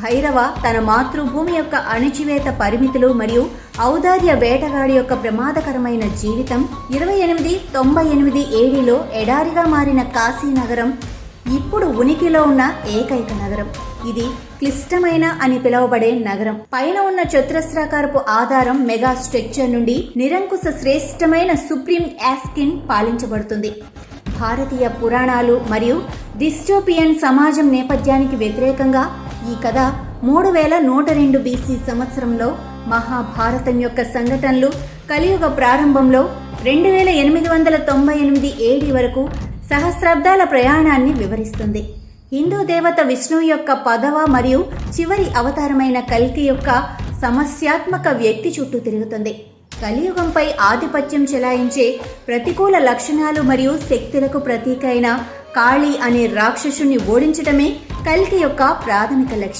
భైరవ తన మాతృభూమి యొక్క అణిచివేత పరిమితులు మరియు ఔదార్య వేటగాడి యొక్క ప్రమాదకరమైన జీవితం 2898 ఏడీలో ఎడారిగా మారిన కాశీ నగరం ఇప్పుడు ఉనికిలో ఉన్న ఏకైక నగరం. ఇది క్లిష్టమైన అని పిలువబడే నగరం. పైన ఉన్న చతురస్రాకారపు ఆధారం మెగా స్ట్రక్చర్ నుండి నిరంకుశ శ్రేష్టమైన సుప్రీం యాస్కిన్ పాలించబడుతుంది. భారతీయ పురాణాలు మరియు డిస్టోపియన్ సమాజం నేపథ్యానికి వ్యతిరేకంగా ఈ కథ 3102 బీసీ సంవత్సరంలో మహాభారతం యొక్క సంఘటనలు కలియుగ ప్రారంభంలో 2898 ఏడీ వరకు సహస్రాబ్దాల ప్రయాణాన్ని వివరిస్తుంది. హిందూ దేవత విష్ణువు యొక్క 10వ మరియు చివరి అవతారమైన కల్కి యొక్క సమస్యాత్మక వ్యక్తి చుట్టూ తిరుగుతుంది. కలియుగంపై ఆధిపత్యం చెలాయించే ప్రతికూల లక్షణాలు మరియు శక్తులకు ప్రతీక అయిన కాళీ అనే రాక్షసుని ఓడించడమే కల్కి యొక్క ప్రాథమిక లక్ష్యం.